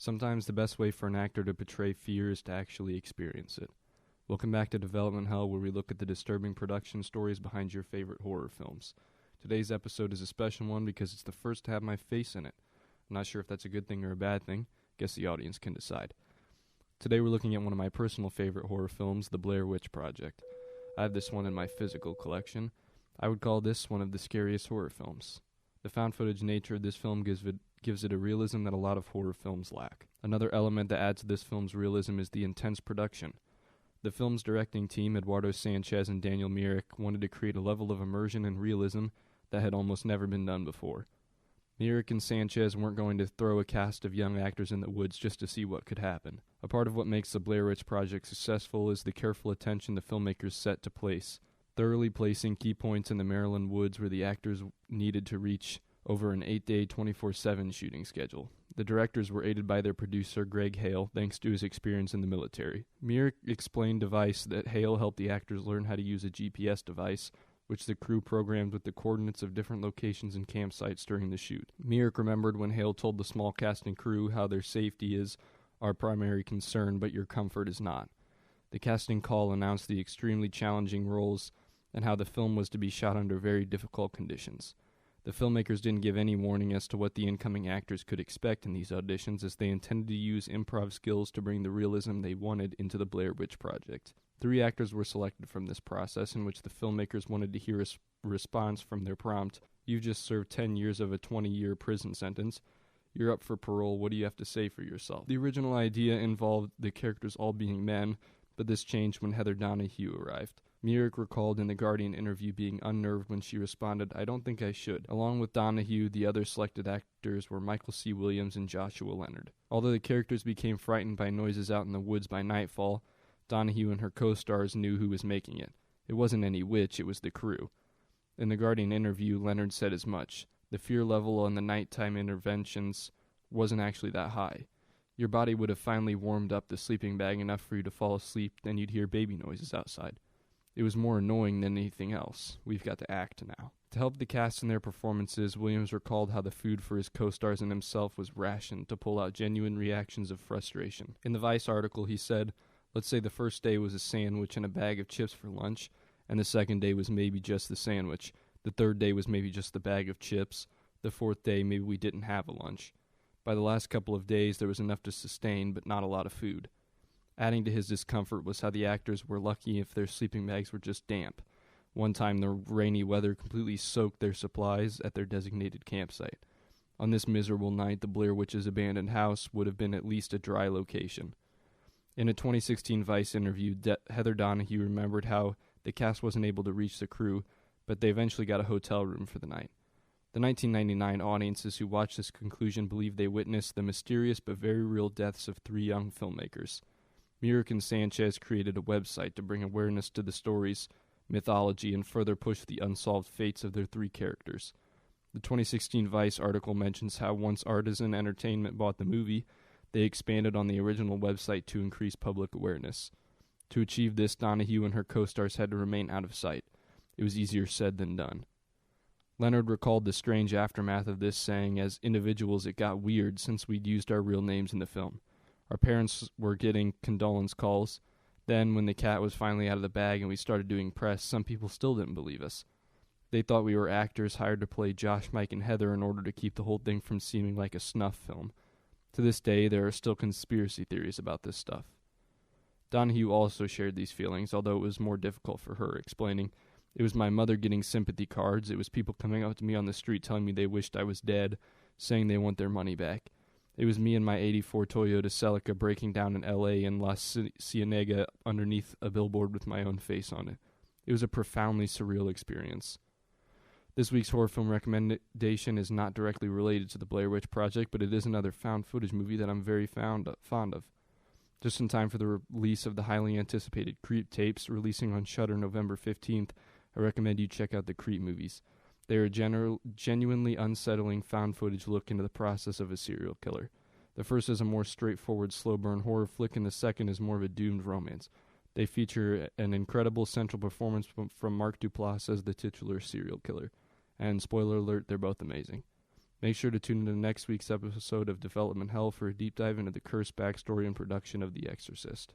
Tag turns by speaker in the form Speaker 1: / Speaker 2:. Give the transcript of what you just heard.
Speaker 1: Sometimes the best way for an actor to portray fear is to actually experience it. Welcome back to Development Hell, where we look at the disturbing production stories behind your favorite horror films. Today's episode is a special one because it's the first to have my face in it. I'm not sure if that's a good thing or a bad thing. Guess the audience can decide. Today we're looking at one of my personal favorite horror films, The Blair Witch Project. I have this one in my physical collection. I would call this one of the scariest horror films. The found footage nature of this film gives it a realism that a lot of horror films lack. Another element that adds to this film's realism is the intense production. The film's directing team, Eduardo Sanchez and Daniel Myrick, wanted to create a level of immersion and realism that had almost never been done before. Myrick and Sanchez weren't going to throw a cast of young actors in the woods just to see what could happen. A part of what makes the Blair Witch Project successful is the careful attention the filmmakers set to place, thoroughly placing key points in the Maryland woods where the actors needed to reach over an 8-day, 24/7 shooting schedule. The directors were aided by their producer, Greg Hale, thanks to his experience in the military. Myrick explained device that Hale helped the actors learn how to use a GPS device, which the crew programmed with the coordinates of different locations and campsites during the shoot. Myrick remembered when Hale told the small cast and crew how their safety is our primary concern, but your comfort is not. The casting call announced the extremely challenging roles and how the film was to be shot under very difficult conditions. The filmmakers didn't give any warning as to what the incoming actors could expect in these auditions, as they intended to use improv skills to bring the realism they wanted into the Blair Witch Project. 3 actors were selected from this process, in which the filmmakers wanted to hear a response from their prompt, "You've just served 10 years of a 20-year prison sentence. You're up for parole. What do you have to say for yourself?" The original idea involved the characters all being men, but this changed when Heather Donahue arrived. Myrick recalled in the Guardian interview being unnerved when she responded, "I don't think I should." Along with Donahue, the other selected actors were Michael C. Williams and Joshua Leonard. Although the characters became frightened by noises out in the woods by nightfall, Donahue and her co-stars knew who was making it. It wasn't any witch, it was the crew. In the Guardian interview, Leonard said as much. The fear level on the nighttime interventions wasn't actually that high. Your body would have finally warmed up the sleeping bag enough for you to fall asleep, then you'd hear baby noises outside. It was more annoying than anything else. We've got to act now. To help the cast in their performances, Williams recalled how the food for his co-stars and himself was rationed to pull out genuine reactions of frustration. In the Vice article, he said, "Let's say the first day was a sandwich and a bag of chips for lunch, and the second day was maybe just the sandwich. The third day was maybe just the bag of chips. The fourth day, maybe we didn't have a lunch. By the last couple of days, there was enough to sustain, but not a lot of food." Adding to his discomfort was how the actors were lucky if their sleeping bags were just damp. One time, the rainy weather completely soaked their supplies at their designated campsite. On this miserable night, the Blair Witch's abandoned house would have been at least a dry location. In a 2016 Vice interview, Heather Donahue remembered how the cast wasn't able to reach the crew, but they eventually got a hotel room for the night. The 1999 audiences who watched this conclusion believed they witnessed the mysterious but very real deaths of 3 young filmmakers. Myrick and Sanchez created a website to bring awareness to the story's mythology and further push the unsolved fates of their 3 characters. The 2016 Vice article mentions how once Artisan Entertainment bought the movie, they expanded on the original website to increase public awareness. To achieve this, Donahue and her co-stars had to remain out of sight. It was easier said than done. Leonard recalled the strange aftermath of this, saying, "As individuals, it got weird since we'd used our real names in the film. Our parents were getting condolence calls. Then, when the cat was finally out of the bag and we started doing press, some people still didn't believe us. They thought we were actors hired to play Josh, Mike, and Heather in order to keep the whole thing from seeming like a snuff film. To this day, there are still conspiracy theories about this stuff." Donahue also shared these feelings, although it was more difficult for her, explaining, "It was my mother getting sympathy cards. It was people coming up to me on the street telling me they wished I was dead, saying they want their money back. It was me and my 84 Toyota Celica breaking down in L.A. and La Cienega underneath a billboard with my own face on it. It was a profoundly surreal experience." This week's horror film recommendation is not directly related to the Blair Witch Project, but it is another found footage movie that I'm very fond of. Just in time for the release of the highly anticipated Creep tapes, releasing on Shudder November 15th, I recommend you check out the Creep movies. They are genuinely unsettling found footage look into the process of a serial killer. The first is a more straightforward slow-burn horror flick, and the second is more of a doomed romance. They feature an incredible central performance from Mark Duplass as the titular serial killer. And spoiler alert, they're both amazing. Make sure to tune into next week's episode of Development Hell for a deep dive into the cursed backstory and production of The Exorcist.